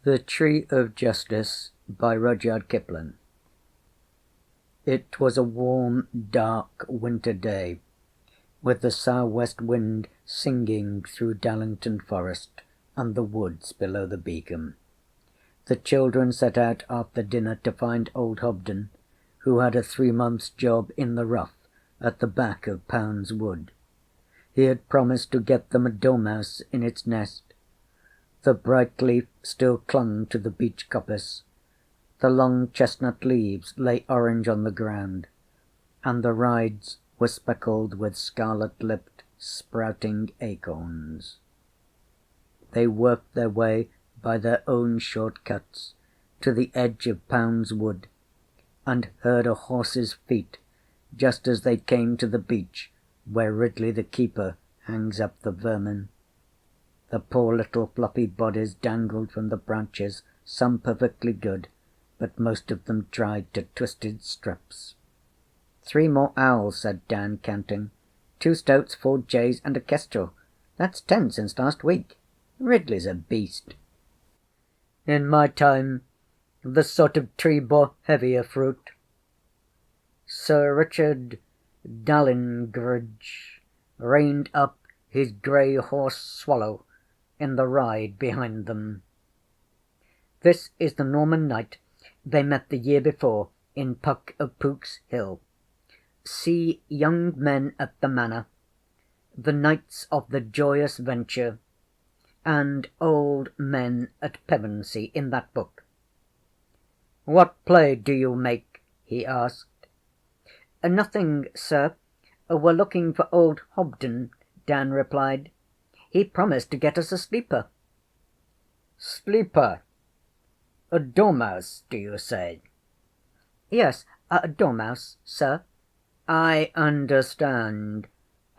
The Tree of Justice by Rudyard Kipling. It was a warm, dark winter day, with the sou'west wind singing through Dallington Forest and the woods below the beacon. The children set out after dinner to find old Hobden, who had a 3 months' job in the rough at the back of Pound's Wood. He had promised to get them a dormouse in its nest. The bright leaf still clung to the beech coppice. The long chestnut leaves lay orange on the ground, and the rides were speckled with scarlet-lipped, sprouting acorns. They worked their way by their own short cuts to the edge of Pound's Wood, and heard a horse's feet just as they came to the beech where Ridley the keeper hangs up the vermin. The poor little floppy bodies dangled from the branches, some perfectly good, but most of them dried to twisted strips. 3 more owls, said Dan, counting. 2 stoats, 4 jays, and a kestrel. That's 10 since last week. Ridley's a beast. In my time, this sort of tree bore heavier fruit. Sir Richard Dalyngridge reined up his grey horse Swallow in the ride behind them. This is the Norman knight they met the year before in Puck of Pook's Hill. See young men at the manor, the knights of the joyous venture, and old men at Pevensey in that book. What play do you make? He asked. Nothing, sir. We're looking for old Hobden, Dan replied. He promised to get us a sleeper. Sleeper? A dormouse, do you say? Yes, a dormouse, sir. I understand.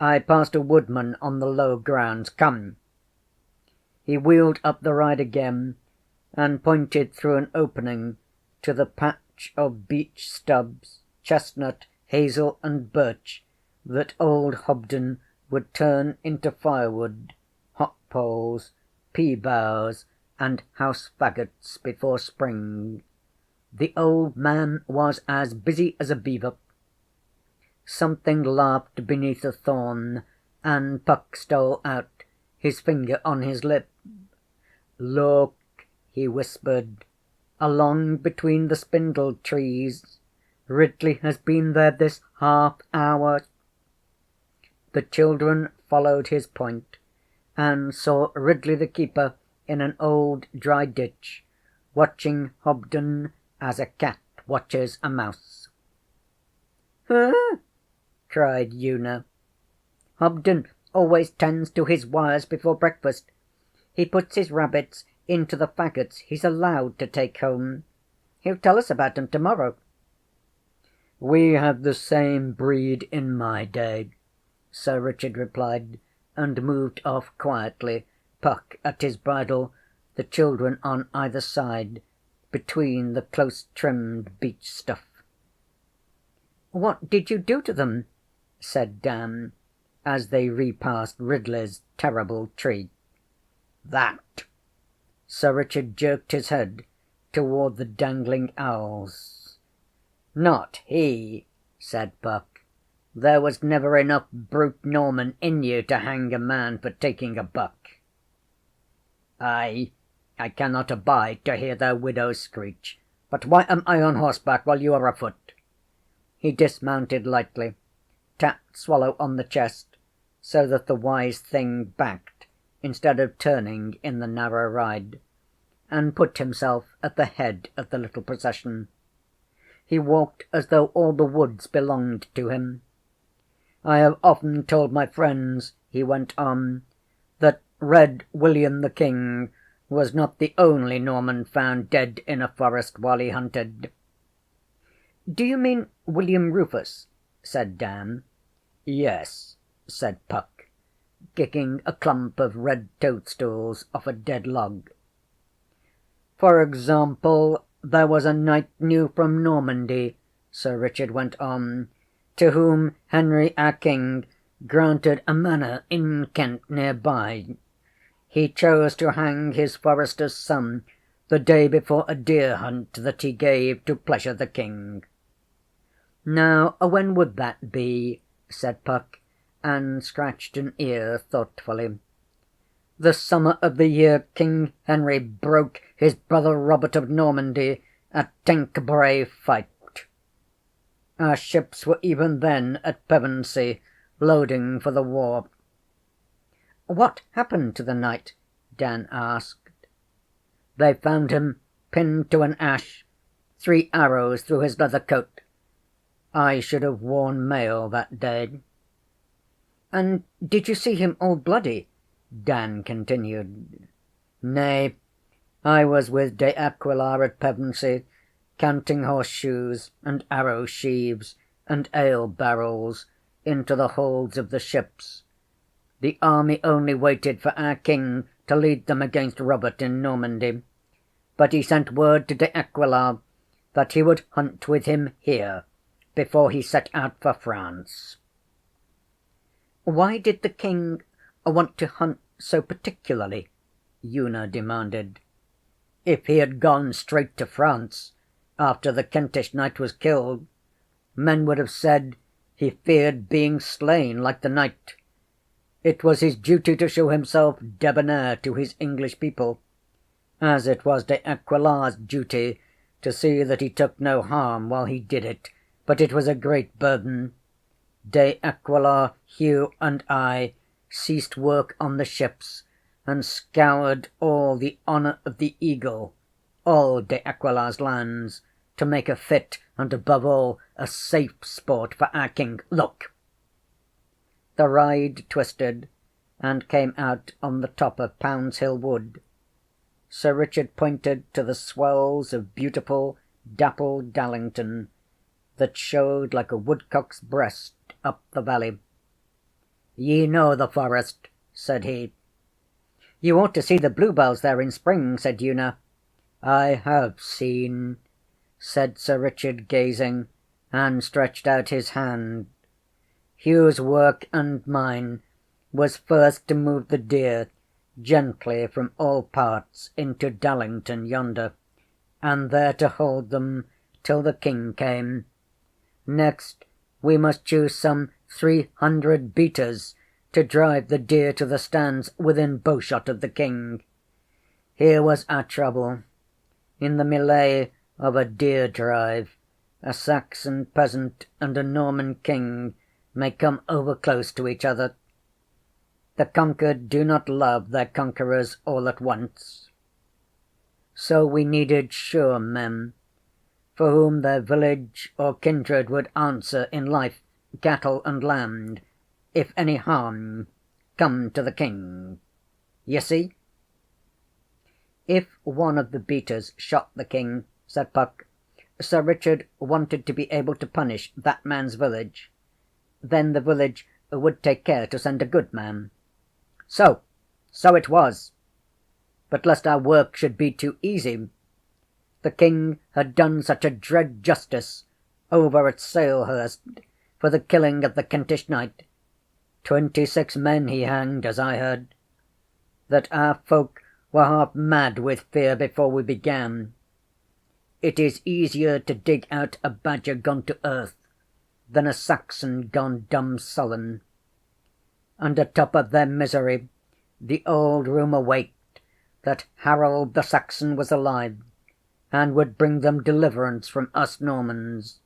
I passed a woodman on the low grounds. Come. He wheeled up the ride again and pointed through an opening to the patch of beech stubs, chestnut, hazel, and birch that old Hobden would turn into firewood, hop poles, pea boughs, and house faggots before spring. The old man was as busy as a beaver. Something laughed beneath a thorn, and Puck stole out, his finger on his lip. Look, he whispered, along between the spindle trees. Ridley has been there this half hour. The children followed his point, and saw Ridley the keeper in an old dry ditch, watching Hobden as a cat watches a mouse. "Huh!" cried Una. "Hobden always tends to his wires before breakfast. He puts his rabbits into the faggots he's allowed to take home. He'll tell us about 'em tomorrow." "We had the same breed in my day," Sir Richard replied, and moved off quietly, Puck at his bridle, the children on either side, between the close-trimmed beech stuff. "What did you do to them?" said Dan, as they repassed Ridley's terrible tree. "That!" Sir Richard jerked his head toward the dangling owls. "Not he," said Puck. "There was never enough brute Norman in you to hang a man for taking a buck." "I cannot abide to hear their widows screech. But why am I on horseback while you are afoot?" He dismounted lightly, tapped Swallow on the chest, so that the wise thing backed instead of turning in the narrow ride, and put himself at the head of the little procession. He walked as though all the woods belonged to him. "I have often told my friends," he went on, "that Red William the King was not the only Norman found dead in a forest while he hunted." "Do you mean William Rufus?" said Dan. "Yes," said Puck, kicking a clump of red toadstools off a dead log. "For example, there was a knight new from Normandy," Sir Richard went on, "to whom Henry our King granted a manor in Kent near by. He chose to hang his forester's son the day before a deer hunt that he gave to pleasure the king. Now, when would that be? Said Puck, and scratched an ear thoughtfully. The summer of the year King Henry broke his brother Robert of Normandy at Tinquebray fight. Our ships were even then at Pevensey, loading for the war. What happened to the knight? Dan asked. They found him pinned to an ash, 3 arrows through his leather coat. I should have worn mail that day. And did you see him all bloody? Dan continued. Nay, I was with De Aquila at Pevensey, counting horseshoes and arrow sheaves and ale barrels into the holds of the ships. The army only waited for our king to lead them against Robert in Normandy, but he sent word to De Aquila that he would hunt with him here before he set out for France. Why did the king want to hunt so particularly? Una demanded. If he had gone straight to France after the Kentish knight was killed, men would have said he feared being slain like the knight. It was his duty to show himself debonair to his English people, as it was De Aquila's duty to see that he took no harm while he did it, but it was a great burden. De Aquila, Hugh, and I ceased work on the ships and scoured all the honour of the Eagle, all De Aquila's lands, to make a fit and, above all, a safe sport for our king. Look! The ride twisted and came out on the top of Pounds Hill Wood. Sir Richard pointed to the swells of beautiful, dappled Dallington that showed like a woodcock's breast up the valley. Ye know the forest, said he. You ought to see the bluebells there in spring, said Una. I have seen, said Sir Richard, gazing, and stretched out his hand. Hugh's work and mine was first to move the deer gently from all parts into Dallington yonder, and there to hold them till the king came. Next we must choose some 300 beaters to drive the deer to the stands within bowshot of the king. Here was our trouble. In the melee of a deer drive, a Saxon peasant and a Norman king may come over close to each other. The conquered do not love their conquerors all at once. So we needed sure men, for whom their village or kindred would answer in life, cattle and land, if any harm come to the king. Ye see? If one of the beaters shot the king, said Puck, Sir Richard wanted to be able to punish that man's village. Then the village would take care to send a good man. So it was. But lest our work should be too easy, the king had done such a dread justice over at Salehurst for the killing of the Kentish knight, 26 men he hanged, as I heard, that our folk were half mad with fear before we began. It is easier to dig out a badger gone to earth than a Saxon gone dumb sullen. And atop of their misery, the old rumour waked that Harold the Saxon was alive, and would bring them deliverance from us Normans.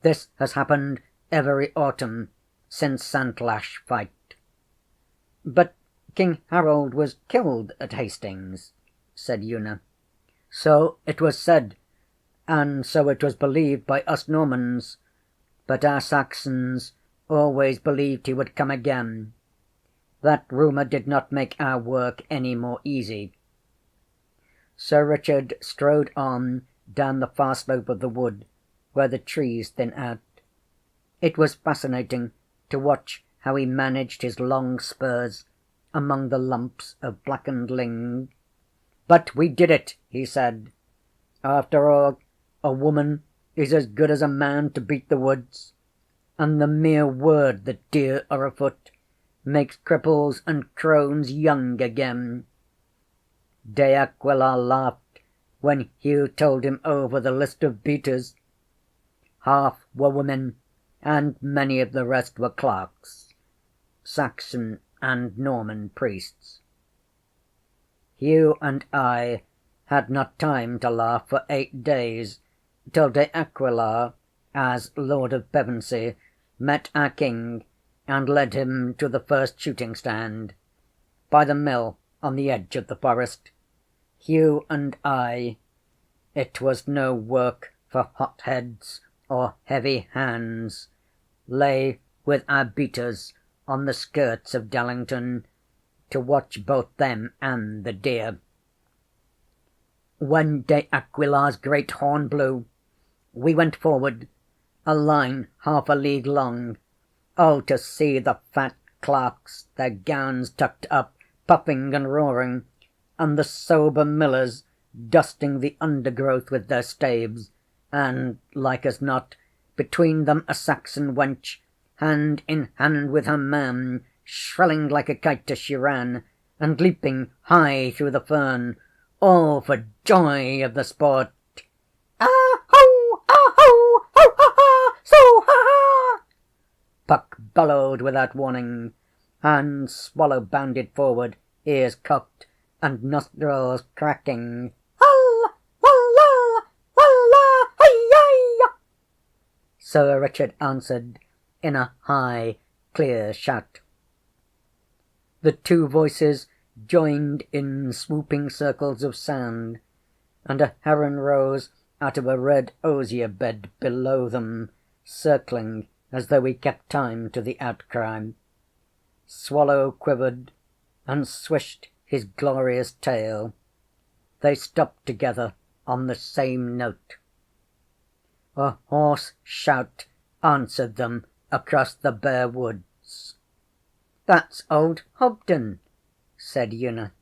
This has happened every autumn since Santlache fight. But King Harold was killed at Hastings, said Una. So it was said, and so it was believed by us Normans, but our Saxons always believed he would come again. That rumour did not make our work any more easy. Sir Richard strode on down the far slope of the wood, where the trees thin out. It was fascinating to watch how he managed his long spurs among the lumps of blackened ling. But we did it, he said. After all, a woman is as good as a man to beat the woods, and the mere word that deer are afoot makes cripples and crones young again. De Aquila laughed when Hugh told him over the list of beaters. Half were women, and many of the rest were clerks, Saxon and Norman priests. Hugh and I had not time to laugh for 8 days, till De Aquila, as Lord of Pevensey, met our king and led him to the first shooting stand, by the mill on the edge of the forest. Hugh and I, it was no work for hot heads or heavy hands, lay with our beaters on the skirts of Dallington to watch both them and the deer. When De Aquila's great horn blew, we went forward, a line half a league long. Oh, to see the fat clerks, their gowns tucked up, puffing and roaring, and the sober millers dusting the undergrowth with their staves, and, like as not, between them a Saxon wench, hand in hand with her man, shrilling like a kite as she ran, and leaping high through the fern, all for joy of the sport. Ah-ho! Ah-ho! Ho ha ha! So ha ha! Puck bellowed without warning, and Swallow bounded forward, ears cocked and nostrils cracking. Hull! Walla! Walla! Hi-yi! Sir Richard answered in a high, clear shout. The two voices joined in swooping circles of sound, and a heron rose out of a red osier bed below them, circling as though he kept time to the outcry. Swallow quivered and swished his glorious tail. They stopped together on the same note. A hoarse shout answered them across the bare woods. "That's old Hobden," said Una.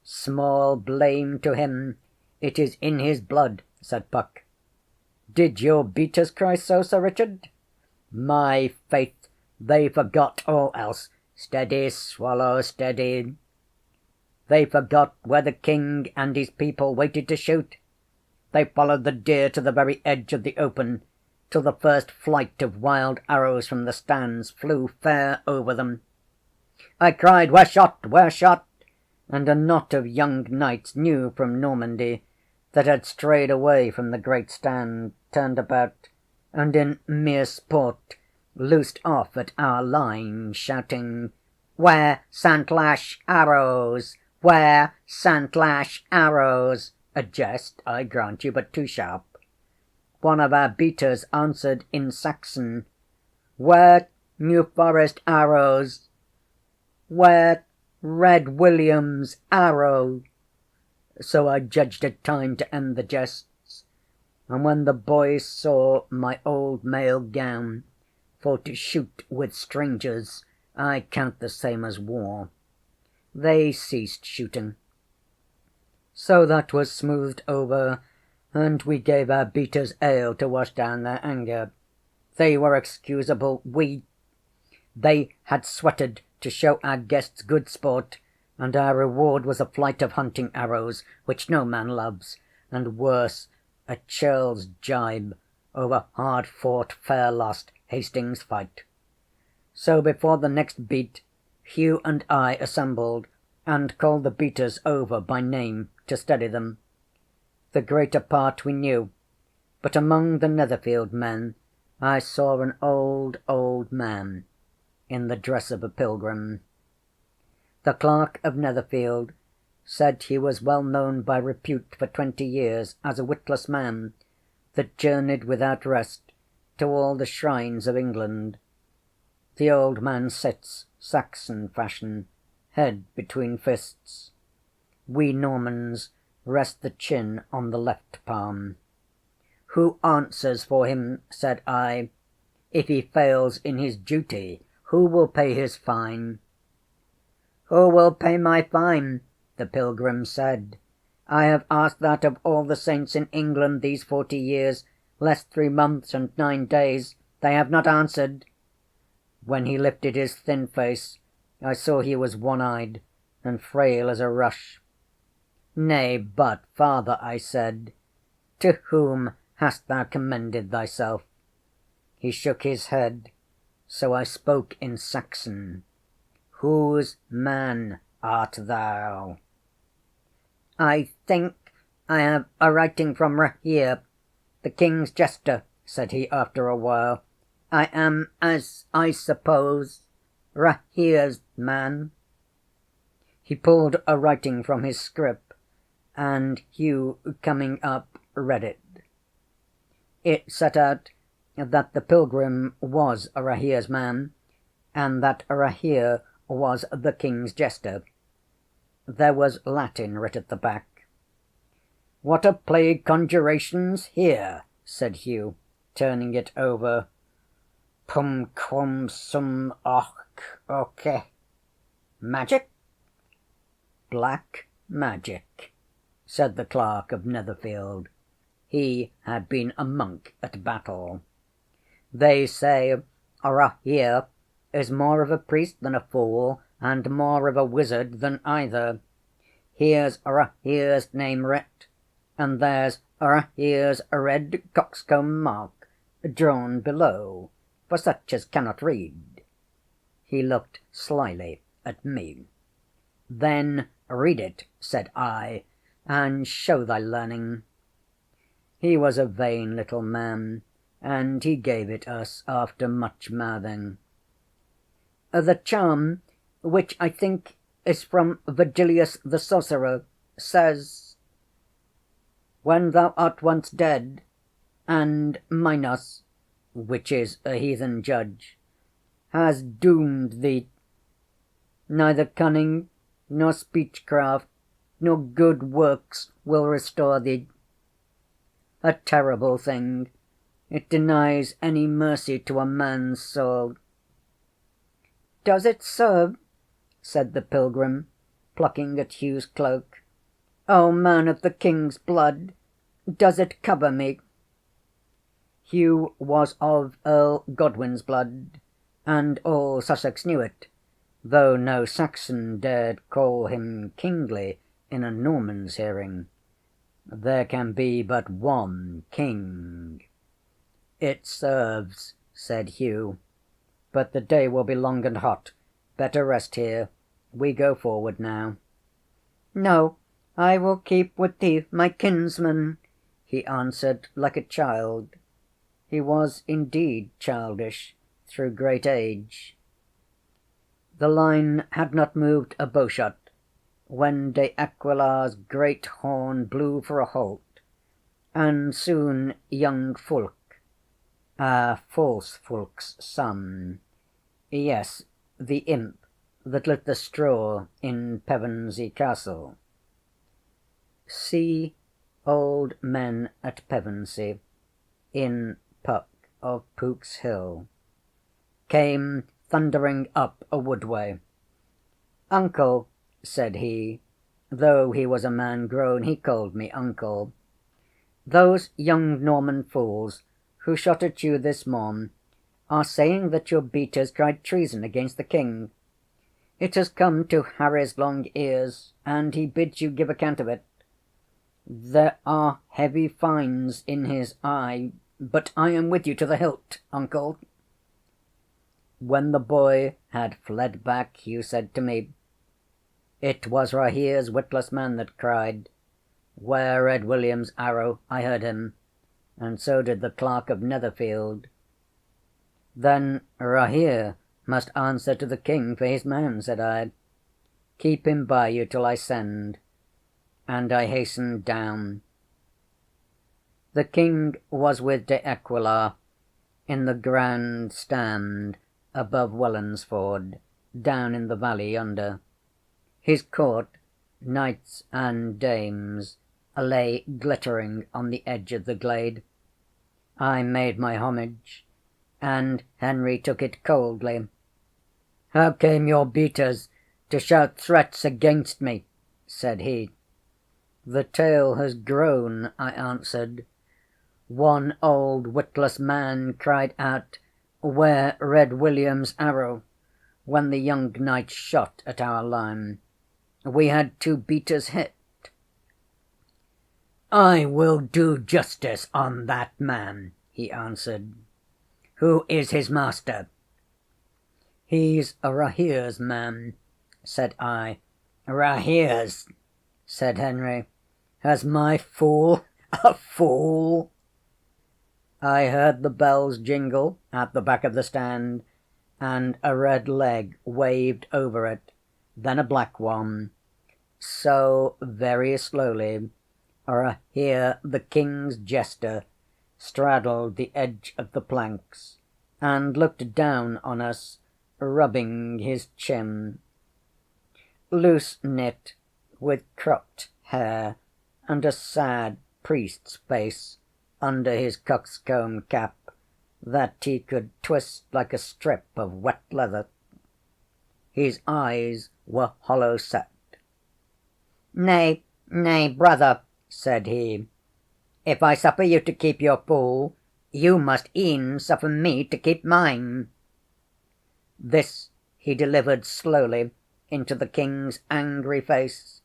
"Small blame to him. It is in his blood," said Puck. "Did your beaters cry so, Sir Richard?" "My faith, they forgot all else. Steady, Swallow, steady. They forgot where the king and his people waited to shoot. They followed the deer to the very edge of the open, till the first flight of wild arrows from the stands flew fair over them. I cried, 'We're shot! We're shot!' and a knot of young knights new from Normandy, that had strayed away from the great stand, turned about, and in mere sport loosed off at our line, shouting, 'Where Santlache arrows! Where Santlache arrows!' A jest, I grant you, but too sharp. One of our beaters answered in Saxon, 'Where New Forest arrows! Where Red William's arrow!' So I judged it time to end the jests, and when the boys saw my old mail gown, for to shoot with strangers I count the same as war, they ceased shooting. So that was smoothed over, and we gave our beaters ale to wash down their anger. They were excusable. They had sweated to show our guests good sport, and our reward was a flight of hunting arrows, which no man loves, and worse, a churl's gibe over hard-fought, fair-lost Hastings fight. So before the next beat, Hugh and I assembled, and called the beaters over by name to steady them. The greater part we knew, but among the Netherfield men I saw an old man in the dress of a pilgrim. The clerk of Netherfield said he was well known by repute for 20 years as a witless man that journeyed without rest to all the shrines of England. The old man sits, Saxon fashion, head between fists. We Normans rest the chin on the left palm. "Who answers for him?" said I. "If he fails in his duty, who will pay his fine?" "Who will pay my fine?" the pilgrim said. "I have asked that of all the saints in England these 40 years, less 3 months and 9 days. They have not answered." When he lifted his thin face, I saw he was one-eyed and frail as a rush. Nay, but, father, I said, to whom hast thou commended thyself? He shook his head, so I spoke in Saxon. Whose man art thou? I think I have a writing from Rahere, the king's jester, said he after a while. I am, as I suppose, Rahere's man. He pulled a writing from his scrip, and Hugh, coming up, read it. It set out that the pilgrim was Rahere's man, and that Rahere was the king's jester. There was Latin writ at the back. What a plague conjuration's here, said Hugh, turning it over. Pum quum sum och oce. Magic? Black magic, said the clerk of Netherfield. He had been a monk at Battle. They say Rahere is more of a priest than a fool, and more of a wizard than either. Here's Rahere's name writ, and there's Rahere's red coxcomb mark drawn below, for such as cannot read. He looked slyly at me. Then read it, said I, and show thy learning. He was a vain little man, and he gave it us after much mouthing. The charm, which I think is from Virgilius the sorcerer, says, when thou art once dead, and Minos, which is a heathen judge, has doomed thee, neither cunning, nor speechcraft, nor good works will restore thee. A terrible thing. It denies any mercy to a man's soul. Does it serve? Said the pilgrim, plucking at Hugh's cloak. O man of the king's blood, does it cover me? Hugh was of Earl Godwin's blood, and all Sussex knew it, though no Saxon dared call him kingly in a Norman's hearing. There can be but one king. It serves, said Hugh, but the day will be long and hot. Better rest here. We go forward now. No, I will keep with thee, my kinsman, he answered like a child. He was indeed childish through great age. The line had not moved a bowshot when De Aquilar's great horn blew for a halt, and soon young Fulk, false Fulk's son, yes, the imp that lit the straw in Pevensey Castle. See Old Men at Pevensey, in Puck of Pook's Hill, came thundering up a woodway. Uncle, said he, though he was a man grown, he called me uncle. Those young Norman fools who shot at you this morn are saying that your beaters cried treason against the king. It has come to Harry's long ears, and he bids you give account of it. There are heavy fines in his eye, but I am with you to the hilt, uncle. When the boy had fled back, Hugh said to me, it was Rahere's witless man that cried, where Red William's arrow? I heard him, and so did the clerk of Netherfield. Then Rahere must answer to the king for his man, said I. Keep him by you till I send. And I hastened down. The king was with De Aquilar in the grand stand above Wellinsford, down in the valley yonder. His court, knights and dames, lay glittering on the edge of the glade. I made my homage, and Henry took it coldly. How came your beaters to shout threats against me? Said he. The tale has grown, I answered. One old witless man cried out, where Red William's arrow? When the young knight shot at our line. We had 2 beaters hit. "I will do justice on that man," he answered. "Who is his master?" "He's Rahere's man," said I. "Rahere's?" said Henry. "Has my fool a fool?" I heard the bells jingle at the back of the stand, and a red leg waved over it, then a black one. So, very slowly, Rahere the King's jester straddled the edge of the planks and looked down on us, rubbing his chin. Loose-knit, with cropped hair, and a sad priest's face under his coxcomb cap that he could twist like a strip of wet leather. His eyes were hollow-set. "Nay, nay, brother," said he, "if I suffer you to keep your fool, you must e'en suffer me to keep mine." This he delivered slowly into the King's angry face.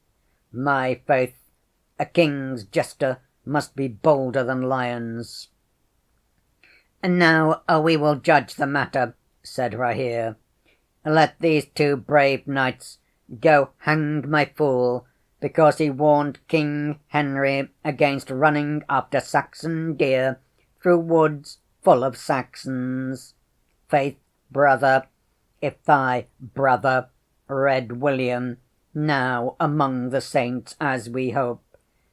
My faith, a king's jester must be bolder than lions. "Now we will judge the matter," said Rahere. "Let these two brave knights go hang my fool, because he warned King Henry against running after Saxon deer through woods full of Saxons. Faith, brother, if thy brother, Red William, now among the saints as we hope,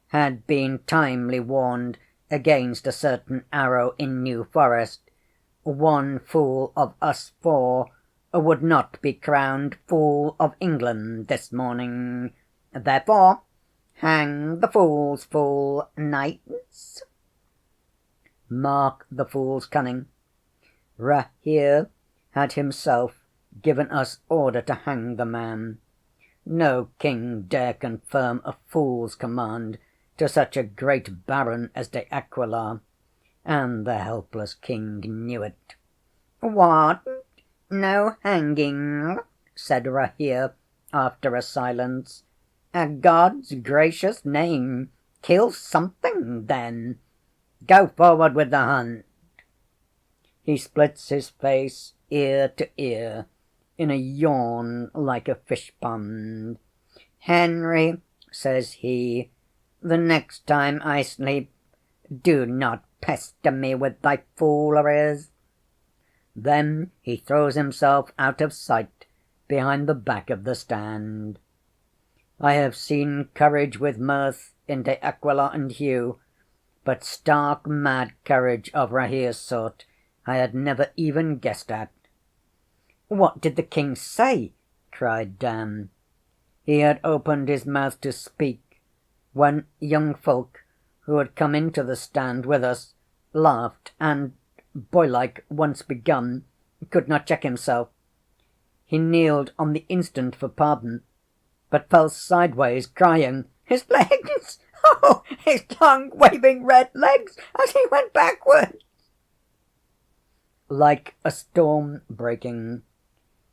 had been timely warned against a certain arrow in New Forest, one fool of us four would not be crowned Fool of England this morning. Therefore, hang the fool's fool, knights." Mark the fool's cunning. Rahere had himself given us order to hang the man. No king dare confirm a fool's command to such a great baron as De Aquila, and the helpless king knew it. "What? No hanging?" said Rahere, after a silence. "God's gracious name, kill something, then. Go forward with the hunt." He splits his face ear to ear in a yawn like a fish-pond. "Henry," says he, "the next time I sleep, do not pester me with thy fooleries." Then he throws himself out of sight behind the back of the stand. I have seen courage with mirth in De Aquila and Hugh, but stark mad courage of Rahere's sort I had never even guessed at. "What did the king say?" cried Dan. He had opened his mouth to speak, when young folk, who had come into the stand with us, laughed, and, boylike once begun, could not check himself. He kneeled on the instant for pardon, but fell sideways, crying, "His legs! Oh, his long waving red legs as he went backward!" Like a storm breaking,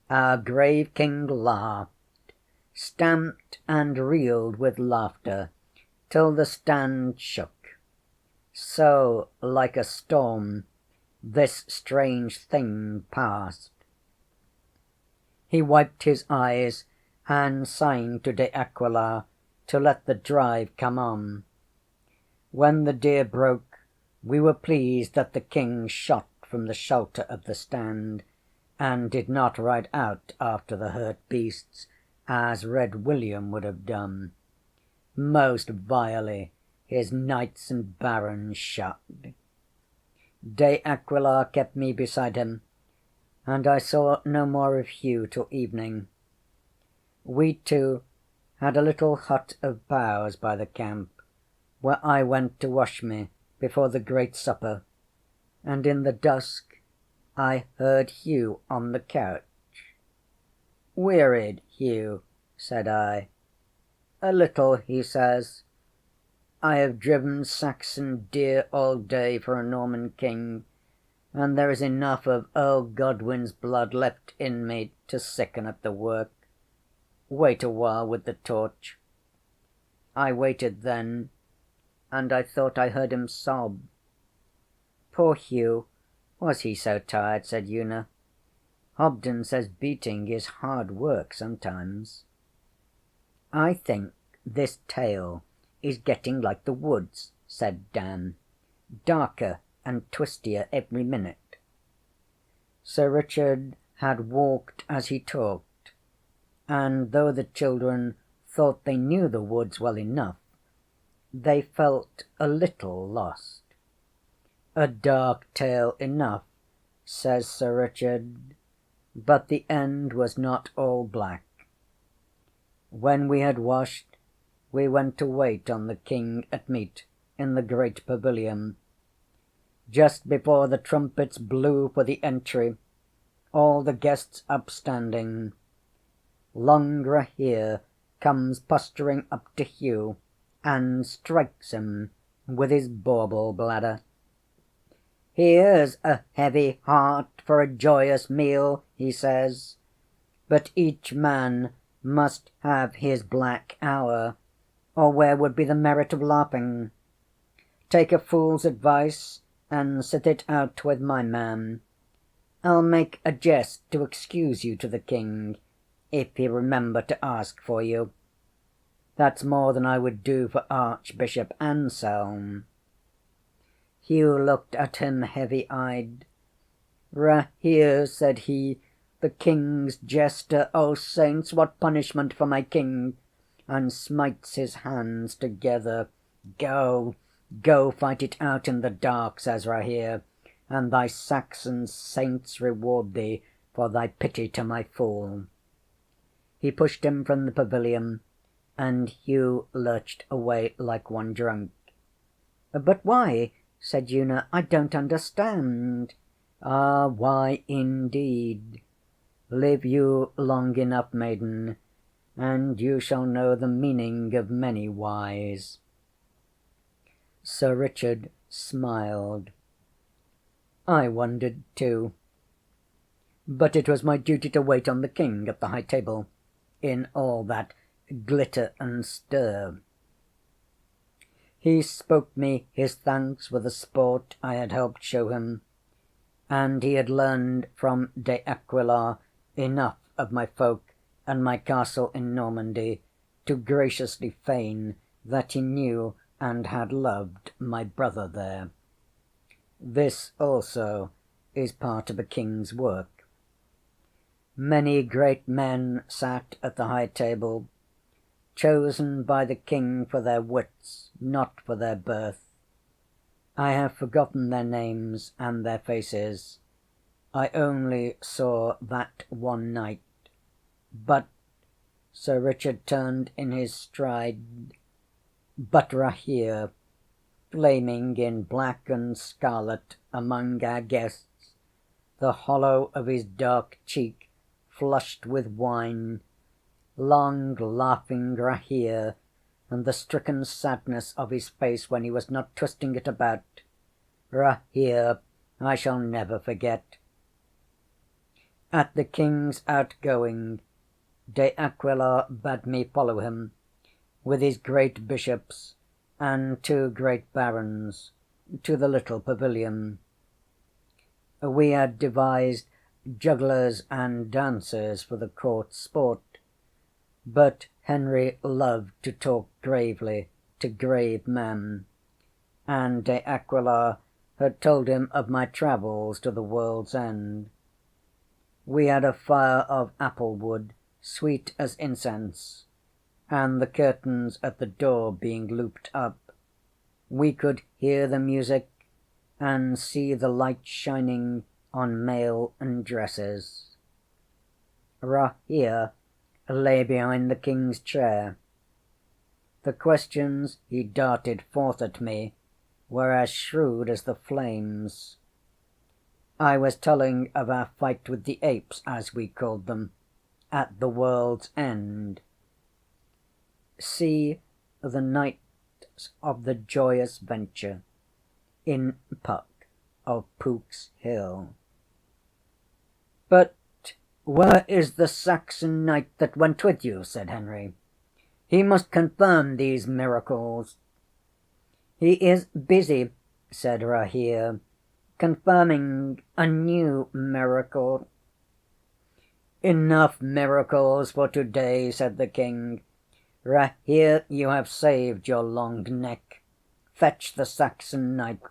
our grave king laughed, stamped and reeled with laughter, till the stand shook. So, like a storm, this strange thing passed. He wiped his eyes and signed to De Aquila to let the drive come on. When the deer broke, we were pleased that the king shot from the shelter of the stand, and did not ride out after the hurt beasts, as Red William would have done. Most vilely his knights and barons shot. De Aquila kept me beside him, and I saw no more of Hugh till evening. We two had a little hut of boughs by the camp, where I went to wash me before the great supper, and in the dusk I heard Hugh on the couch. "Wearied, Hugh?" said I. "A little," he says. "I have driven Saxon deer all day for a Norman king, and there is enough of Earl Godwin's blood left in me to sicken at the work. Wait a while with the torch." I waited then, and I thought I heard him sob." "Poor Hugh! Was he so tired?" said Una. "Hobden says beating is hard work sometimes." "I think this tale is getting like the woods," said Dan. "Darker and twistier every minute." Sir Richard had walked as he talked, and though the children thought they knew the woods well enough, they felt a little lost. "A dark tale enough," says Sir Richard, "but the end was not all black. When we had washed, we went to wait on the King at meat in the great pavilion. Just before the trumpets blew for the entry, all the guests upstanding, long Rahere comes posturing up to Hugh and strikes him with his bauble bladder. 'Here's a heavy heart for a joyous meal,' he says, 'but each man must have his black hour, or where would be the merit of laughing? Take a fool's advice and sit it out with my man. I'll make a jest to excuse you to the King, if he remember to ask for you. That's more than I would do for Archbishop Anselm.' Hugh looked at him heavy-eyed. 'Rahere,' said he, 'the King's jester! O saints, what punishment for my King!' and smites his hands together. 'Go, go fight it out in the dark,' says Rahere, 'and thy Saxon saints reward thee for thy pity to my fool.' He pushed him from the pavilion, and Hugh lurched away like one drunk. 'But why?' said Una. 'I don't understand.' 'Ah, why indeed? Live you long enough, maiden, and you shall know the meaning of many whys.' Sir Richard smiled. 'I wondered too. But it was my duty to wait on the King at the high table, in all that glitter and stir. He spoke me his thanks for the sport I had helped show him, and he had learned from De Aquila enough of my folk and my castle in Normandy to graciously feign that he knew and had loved my brother there. This also is part of a king's work. Many great men sat at the high table, chosen by the King for their wits, not for their birth. I have forgotten their names and their faces. I only saw that one night. But Sir Richard turned in his stride. But Rahere, flaming in black and scarlet among our guests, the hollow of his dark cheek flushed with wine, long laughing Rahere, and the stricken sadness of his face when he was not twisting it about, Rahere I shall never forget. At the King's outgoing, De Aquila bade me follow him, with his great bishops and 2 great barons, to the little pavilion. We had devised jugglers and dancers for the court sport, but Henry loved to talk gravely to grave men, and De Aquila had told him of my travels to the world's end. We had a fire of apple wood, sweet as incense, and the curtains at the door being looped up, we could hear the music and see the light shining on mail and dresses. Rahere lay behind the King's chair. The questions he darted forth at me were as shrewd as the flames. I was telling of our fight with the apes, as we called them, at the world's end. See the Knights of the Joyous Venture in Puck of Pook's Hill. But where is the Saxon knight that went with you? Said Henry. He must confirm these miracles. He is busy, said Rahere, confirming a new miracle. Enough miracles for today, said the king. Rahere, you have saved your long neck. Fetch the Saxon knight.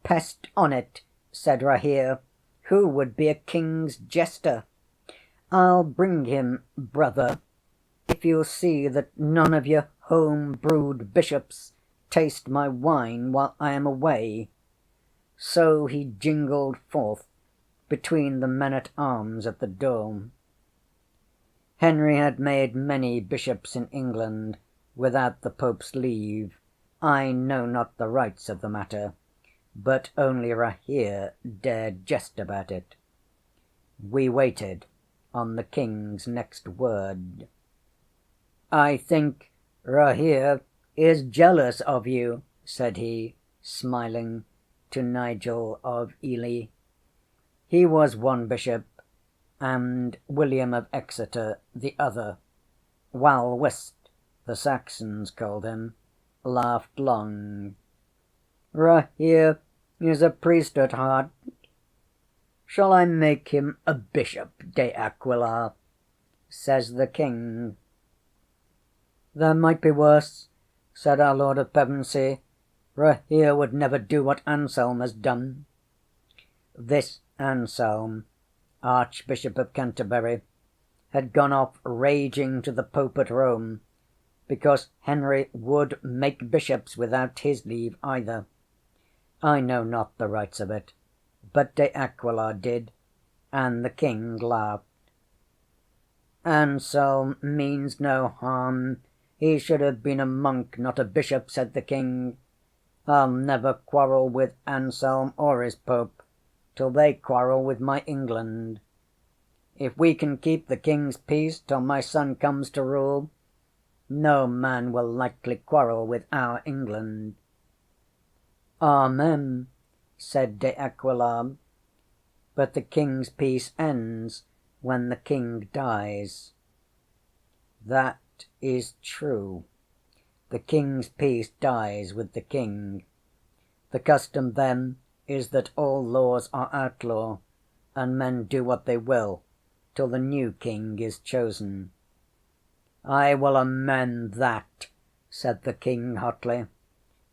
Pest on it, said Rahere, who would be a king's jester? I'll bring him, brother, if you'll see that none of your home-brewed bishops taste my wine while I am away. So he jingled forth between the men-at-arms at the door. Henry had made many bishops in England without the Pope's leave. I know not the rights of the matter, but only Rahere dared jest about it. We waited on the king's next word. I think Rahere is jealous of you, said he, smiling, to Nigel of Ely. He was one bishop, and William of Exeter the other. Walwist, the Saxons called him, laughed long. Rahere is a priest at heart. Shall I make him a bishop, de Aquila? Says the king. There might be worse, said our Lord of Pevensey. Rahere would never do what Anselm has done. This Anselm, Archbishop of Canterbury, had gone off raging to the Pope at Rome, because Henry would make bishops without his leave either. I know not the rights of it, but de Aquila did, and the king laughed. Anselm means no harm. He should have been a monk, not a bishop, said the king. I'll never quarrel with Anselm or his Pope till they quarrel with my England. If we can keep the king's peace till my son comes to rule, no man will likely quarrel with our England. Amen, said de Aquila, but the king's peace ends when the king dies. That is true. The king's peace dies with the king. The custom then is that all laws are outlaw, and men do what they will till the new king is chosen. I will amend that, said the king hotly.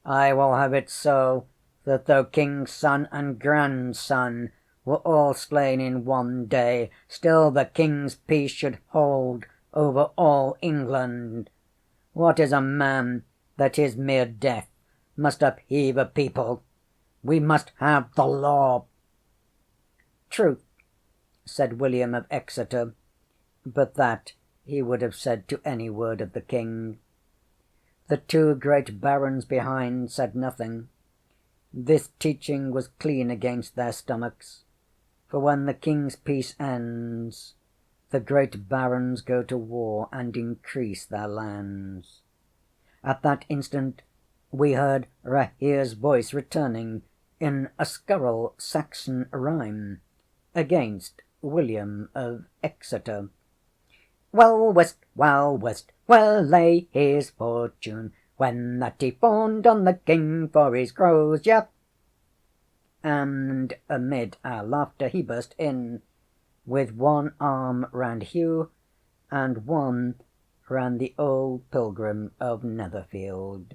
I will have it so that though king's son and grandson were all slain in one day, still the king's peace should hold over all England. What is a man that his mere death must upheave a people? We must have the law. Truth, said William of Exeter, but that he would have said to any word of the king. The two great barons behind said nothing. This teaching was clean against their stomachs, for when the king's peace ends, the great barons go to war and increase their lands. At that instant we heard Rahere's voice returning in a scurril Saxon rhyme against William of Exeter. Well wist, well lay his fortune, when that he fawned on the king for his crosier. And amid our laughter he burst in, with one arm round Hugh and one round the old pilgrim of Netherfield.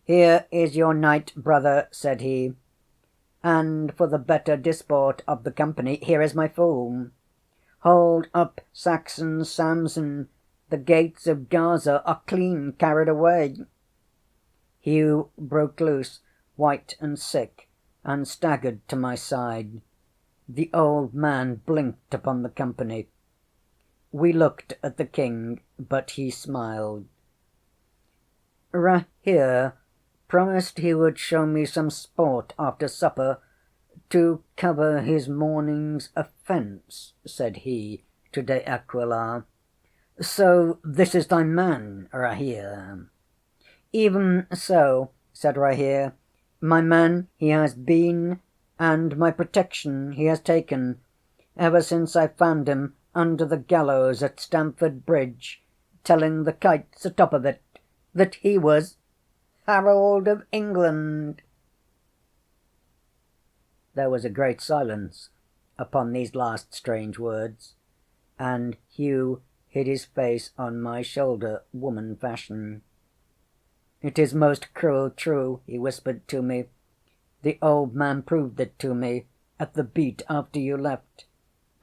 Here is your knight, brother, said he, and for the better disport of the company, here is my fool. Hold up, Saxon Samson, the gates of Gaza are clean carried away. Hugh broke loose, white and sick, and staggered to my side. The old man blinked upon the company. We looked at the king, but he smiled. Rahere promised he would show me some sport after supper to cover his morning's offence, said he to de Aquila. So this is thy man, Rahere? Even so, said Rahere. My man he has been, and my protection he has taken, ever since I found him under the gallows at Stamford Bridge, telling the kites atop of it that he was Harold of England." There was a great silence upon these last strange words, and Hugh hid his face on my shoulder, woman fashion. "It is most cruel true," he whispered to me. "The old man proved it to me at the beat after you left,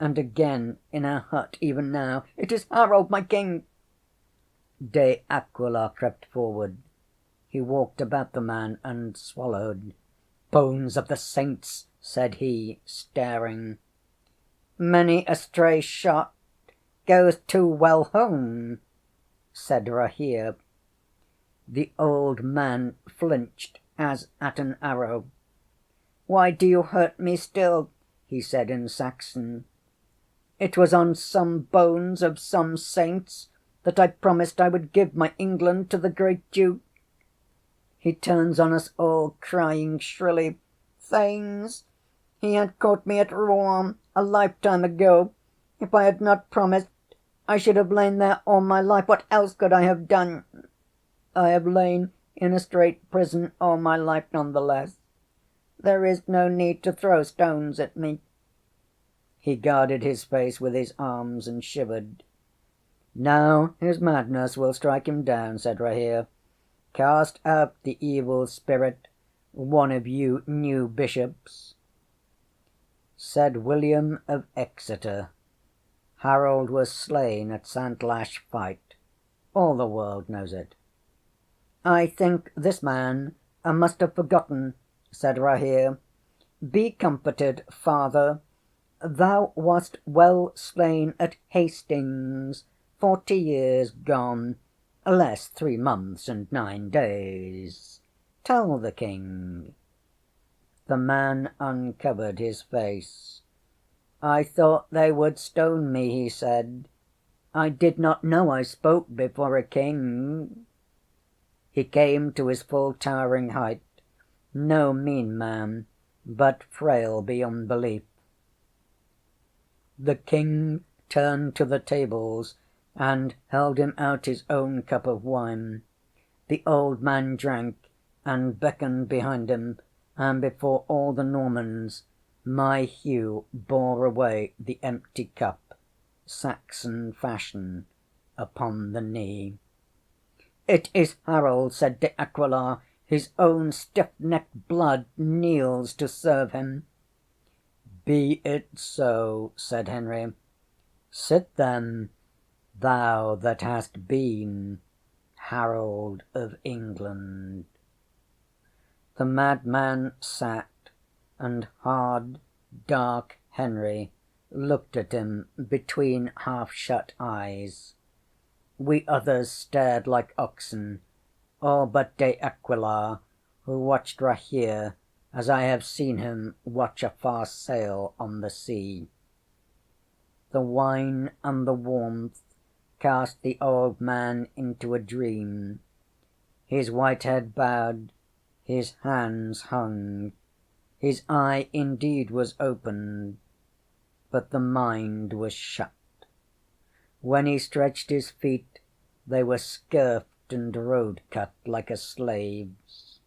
and again in our hut even now. It is Harold, my king!" De Aquila crept forward. He walked about the man and swallowed. "Bones of the saints!" said he, staring. "Many a stray shot goes too well home," said Rahere. The old man flinched as at an arrow. "Why do you hurt me still?" he said in Saxon. "It was on some bones of some saints that I promised I would give my England to the great Duke. He turns on us all, crying shrilly, 'Thanes, he had caught me at Rouen a lifetime ago. If I had not promised, I should have lain there all my life. What else could I have done? I have lain in a strait prison all my life none the less. There is no need to throw stones at me.' He guarded his face with his arms and shivered. 'Now his madness will strike him down,' said Rahere. 'Cast out the evil spirit, one of you new bishops.' Said William of Exeter, 'Harold was slain at Santlache fight. All the world knows it.' 'I think this man must have forgotten,' said Rahere. 'Be comforted, father. Thou wast well slain at Hastings 40 years gone, less 3 months and 9 days. Tell the king.' The man uncovered his face. 'I thought they would stone me,' he said. 'I did not know I spoke before a king.' He came to his full towering height, no mean man, but frail beyond belief. The king turned to the tables and held him out his own cup of wine. The old man drank and beckoned behind him, and before all the Normans my Hugh bore away the empty cup, Saxon fashion, upon the knee. 'It is Harold,' said De Aquila. 'His own stiff-necked blood kneels to serve him.' 'Be it so,' said Henry. 'Sit then, thou that hast been Harold of England.' The madman sat, and hard, dark Henry looked at him between half-shut eyes. We others stared like oxen, all but De Aquila, who watched Rahere as I have seen him watch a far sail on the sea. The wine and the warmth cast the old man into a dream. His white head bowed, his hands hung. His eye indeed was opened, but the mind was shut. When he stretched his feet, they were scurfed and road-cut like a slave's.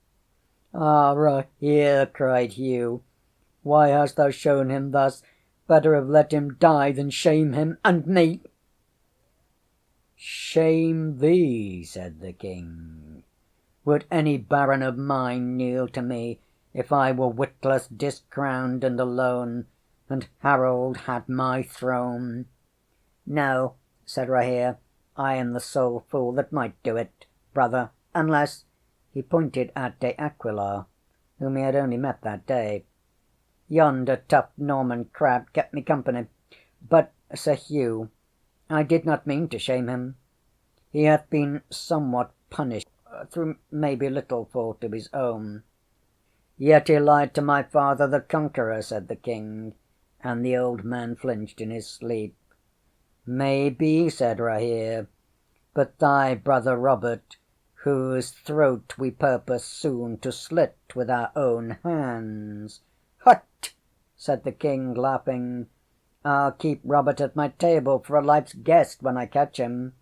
'Ah, Rahere!' cried Hugh. 'Why hast thou shown him thus? Better have let him die than shame him and me.' 'Shame thee?' said the king. 'Would any baron of mine kneel to me if I were witless, discrowned, and alone, and Harold had my throne?' 'No,' said Rahere. 'I am the sole fool that might do it, brother, unless—' He pointed at De Aquila, whom he had only met that day. 'Yonder tough Norman crab kept me company. But, Sir Hugh, I did not mean to shame him. He hath been somewhat punished, through maybe little fault of his own.' 'Yet he lied to my father the Conqueror,' said the king, and the old man flinched in his sleep. 'Maybe,' said Rahere, 'but thy brother Robert, whose throat we purpose soon to slit with our own hands—' 'Hut!' said the king, laughing. 'I'll keep Robert at my table for a life's guest when I catch him.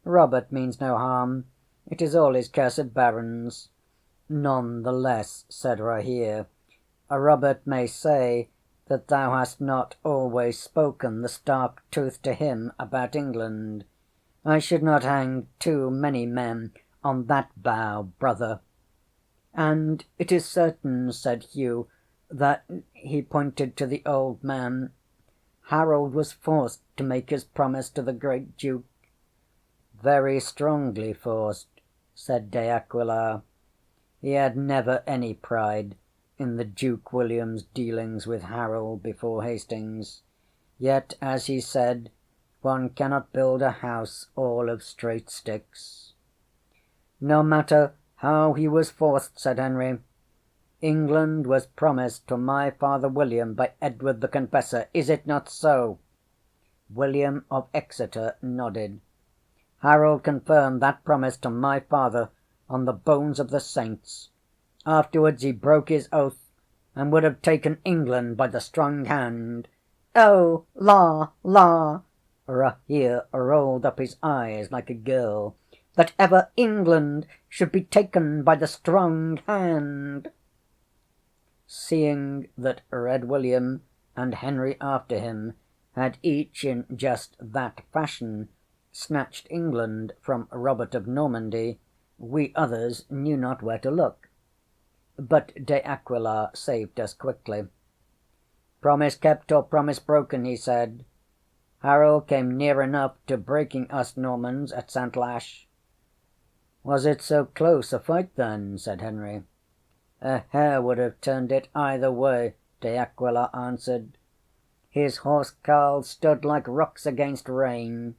Robert means no harm. It is all his cursed barons. None the less, said Rahere, Robert may say that thou hast not always spoken the stark truth to him about England. I should not hang too many men on that bough, brother. And it is certain, said Hugh, that he pointed to the old man. Harold was forced to make his promise to the great Duke. Very strongly forced, said De Aquila. He had never any pride in the Duke William's dealings with Harold before Hastings. Yet, as he said, one cannot build a house all of straight sticks. No matter how he was forced, said Henry. England was promised to my father William by Edward the Confessor. Is it not so? William of Exeter nodded. Harold confirmed that promise to my father on the bones of the saints. Afterwards he broke his oath, and would have taken England by the strong hand. Oh, la, la! Rahere rolled up his eyes like a girl. That ever England should be taken by the strong hand! Seeing that Red William and Henry after him had each in just that fashion snatched England from Robert of Normandy, we others knew not where to look. But De Aquila saved us quickly. Promise kept or promise broken, he said. Harold came near enough to breaking us Normans at Santlache. Was it so close a fight then? Said Henry. A hair would have turned it either way, De Aquila answered. His horse-carls stood like rocks against rain.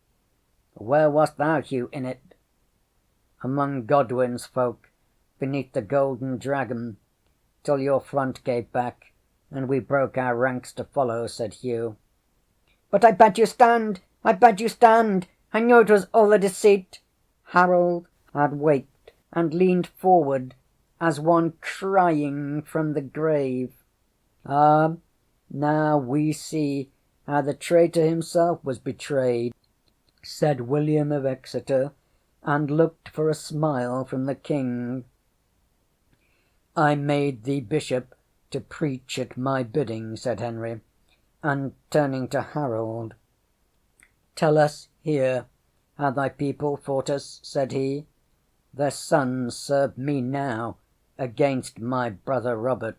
Where wast thou, Hugh, in it? Among Godwin's folk, beneath the Golden Dragon, till your front gave back, and we broke our ranks to follow, said Hugh. But I bade you stand! I bade you stand! I knew it was all a deceit! Harold had waked and leaned forward as one crying from the grave. Ah, now we see how the traitor himself was betrayed, said William of Exeter, and looked for a smile from the king. I made thee bishop to preach at my bidding, said Henry, and turning to Harold, tell us here how thy people fought us, said he. Their sons serve me now against my brother Robert.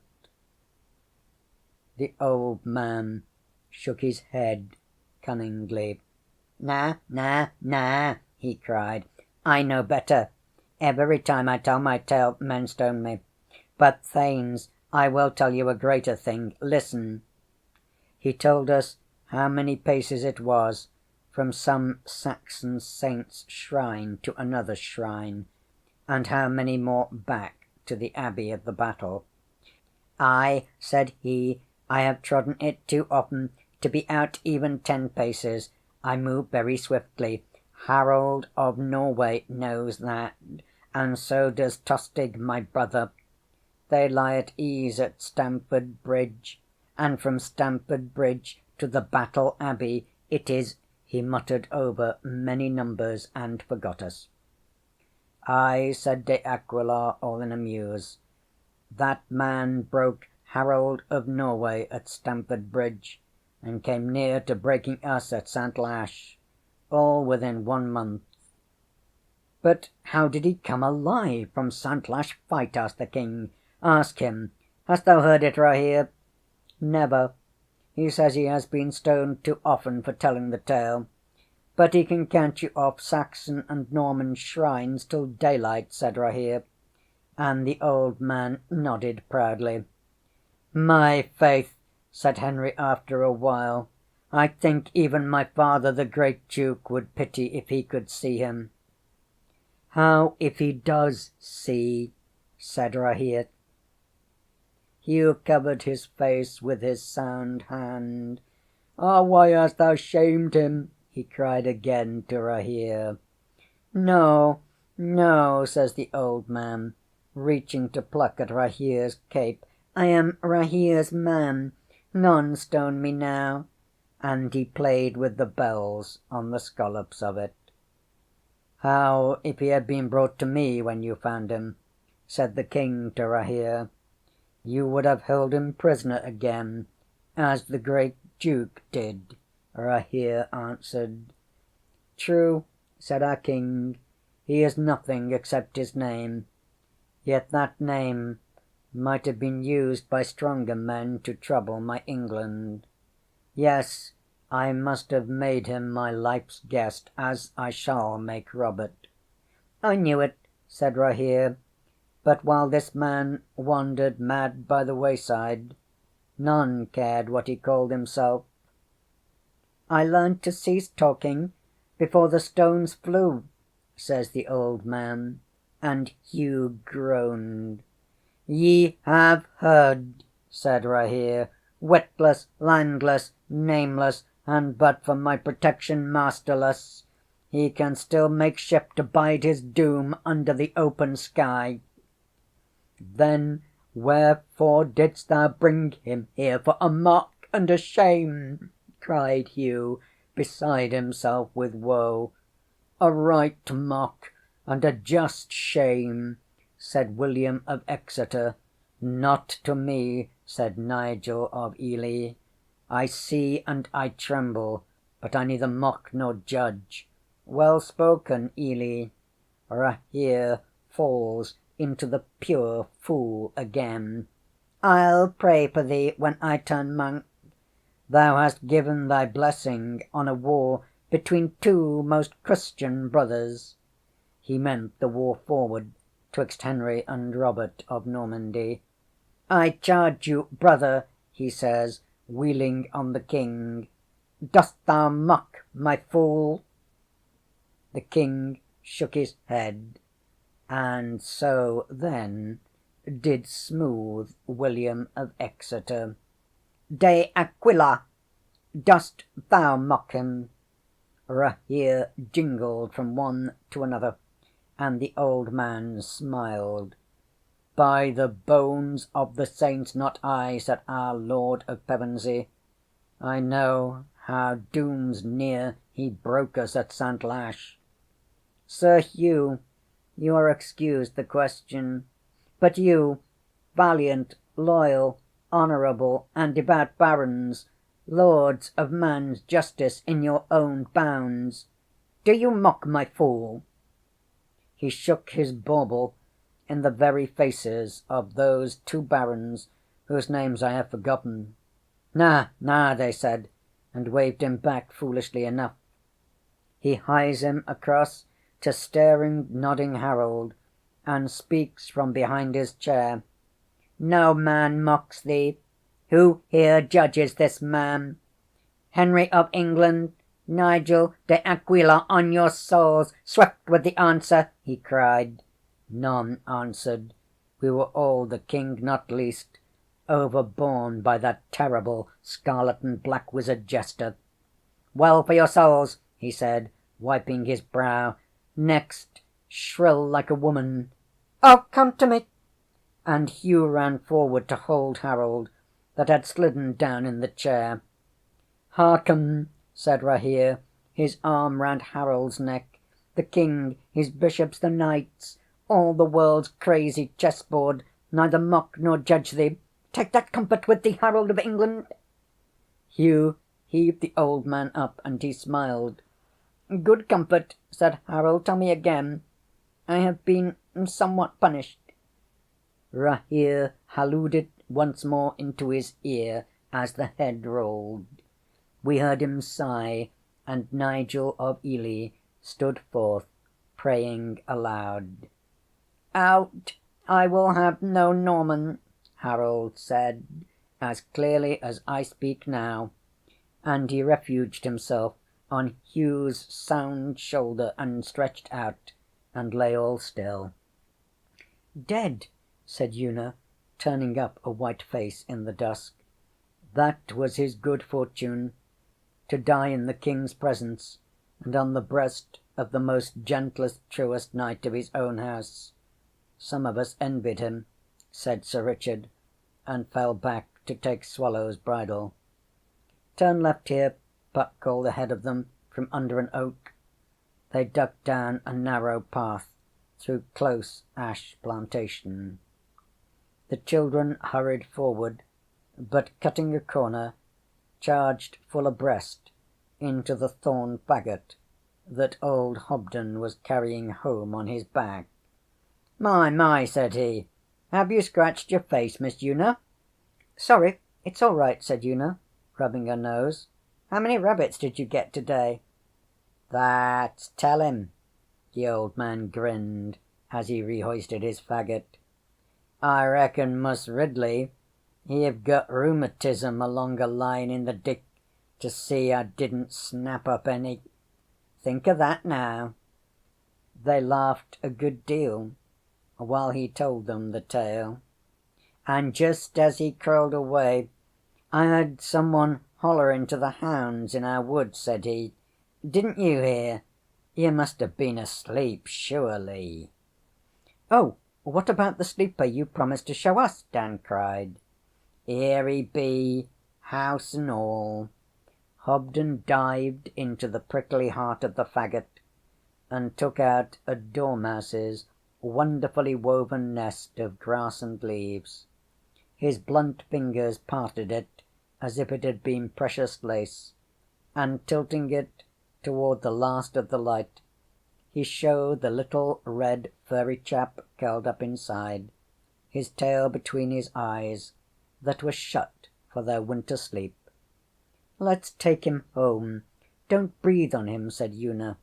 The old man shook his head cunningly. Nah, nah, nah, he cried. I know better. Every time I tell my tale, men stone me. But, thanes, I will tell you a greater thing. Listen. He told us how many paces it was from some Saxon saint's shrine to another shrine, and how many more back to the abbey of the battle. Ay, said he, I have trodden it too often to be out even 10 paces. I move very swiftly. Harold of Norway knows that, and so does Tostig, my brother. They lie at ease at Stamford Bridge, and from Stamford Bridge to the Battle Abbey it is, he muttered over many numbers and forgot us. Ay, said De Aquila, all in a muse. That man broke Harold of Norway at Stamford Bridge, and came near to breaking us at Santlache, all within 1 month. But how did he come alive from Santlache fight? Asked the king. Ask him. Hast thou heard it, Rahere? Never. He says he has been stoned too often for telling the tale. But he can count you off Saxon and Norman shrines till daylight, said Rahere, and the old man nodded proudly. My faith, said Henry after a while, I think even my father the great Duke would pity if he could see him. How if he does see? Said Rahere. Hugh covered his face with his sound hand. Ah, why hast thou shamed him? He cried again to Rahere. No, no, says the old man, reaching to pluck at Rahere's cape. I am Rahere's man. None stone me now. And he played with the bells on the scollops of it. How if he had been brought to me when you found him? said the king to Rahere. You would have held him prisoner again, as the great Duke did, Rahere answered. True, said our king, he is nothing except his name. Yet that name might have been used by stronger men to trouble my England. Yes, I must have made him my life's guest, as I shall make Robert. I knew it, said Rahere, but while this man wandered mad by the wayside, none cared what he called himself. I learnt to cease talking before the stones flew, says the old man, and Hugh groaned. Ye have heard, said Rahere, witless, landless, nameless, and but for my protection masterless. He can still make shift to bide his doom under the open sky. Then wherefore didst thou bring him here for a mock and a shame? Cried Hugh, beside himself with woe. A right mock and a just shame, said William of Exeter. Not to me, said Nigel of Ely. I see and I tremble, but I neither mock nor judge. Well spoken, Ely. Rahere falls into the pure fool again. I'll pray for thee when I turn monk. Thou hast given thy blessing on a war between two most Christian brothers. He meant the war forward twixt Henry and Robert of Normandy. I charge you, brother, he says, wheeling on the king, dost thou mock my fool? The king shook his head, and so then did smooth William of Exeter. De Aquila, dost thou mock him? Rahere jingled from one to another, and the old man smiled. By the bones of the saints, not I, said our Lord of Pevensey. I know how dooms near he broke us at St. Lash. Sir Hugh, you are excused the question, but you, valiant, loyal, honourable, and devout barons, lords of man's justice in your own bounds, do you mock my fool? He shook his bauble in the very faces of those two barons whose names I have forgotten. Na, na, they said, and waved him back foolishly enough. He hies him across to staring, nodding Harold, and speaks from behind his chair. No man mocks thee. Who here judges this man? Henry of England, Nigel de Aquila, on your souls, swift with the answer, he cried. None answered. We were all, the king not least, overborne by that terrible scarlet and black wizard jester. Well for your souls, he said, wiping his brow. Next, shrill like a woman, oh, come to me! And Hugh ran forward to hold Harold, that had slidden down in the chair. Hearken, said Rahere, his arm round Harold's neck. The king, his bishops, the knights, all the world's crazy chessboard, neither mock nor judge thee. Take that comfort with thee, Harold of England. Hugh heaved the old man up, and he smiled. Good comfort, said Harold. Tell me again. I have been somewhat punished. Rahere hallooed it once more into his ear as the head rolled. We heard him sigh, and Nigel of Ely stood forth, praying aloud. Out, I will have no Norman, Harold said, as clearly as I speak now, and he refuged himself on Hugh's sound shoulder and stretched out, and lay all still. Dead, said Una, turning up a white face in the dusk. That was his good fortune, to die in the king's presence, and on the breast of the most gentlest, truest knight of his own house. Some of us envied him, said Sir Richard, and fell back to take Swallow's bridle. Turn left here, Puck called ahead of them from under an oak. They ducked down a narrow path through close ash plantation. The children hurried forward, but cutting a corner, charged full abreast into the thorn faggot that old Hobden was carrying home on his back. My, said he. Have you scratched your face, Miss Una? Sorry, it's all right, said Una, rubbing her nose. How many rabbits did you get today? That's tellin'. The old man grinned as he rehoisted his faggot. I reckon Mus' Ridley, he have got rheumatism along a line in the dick to see I didn't snap up any. Think o' that now. They laughed a good deal while he told them the tale. And just as he crawled away, I heard some one hollerin' to the hounds in our wood, said he. Didn't you hear? You must have been asleep, surely. Oh, what about the sleeper you promised to show us? Dan cried. Here he be, house and all. Hobden dived into the prickly heart of the faggot and took out a dormouse's wonderfully woven nest of grass and leaves. His blunt fingers parted it as if it had been precious lace, and tilting it toward the last of the light, he showed the little red furry chap curled up inside, his tail between his eyes that were shut for their winter sleep. Let's take him home. Don't breathe on him, said Una.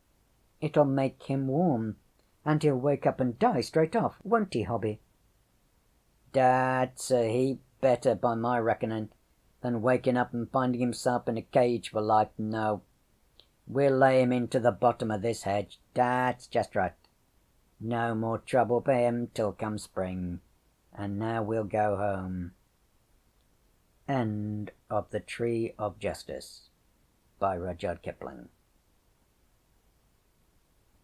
It'll make him warm, and he'll wake up and die straight off, won't he, Hobby? That's a heap better by my reckoning than waking up and finding himself in a cage for life. No. We'll lay him into the bottom of this hedge. That's just right. No more trouble for him till come spring. And now we'll go home. End of The Tree of Justice by Rudyard Kipling.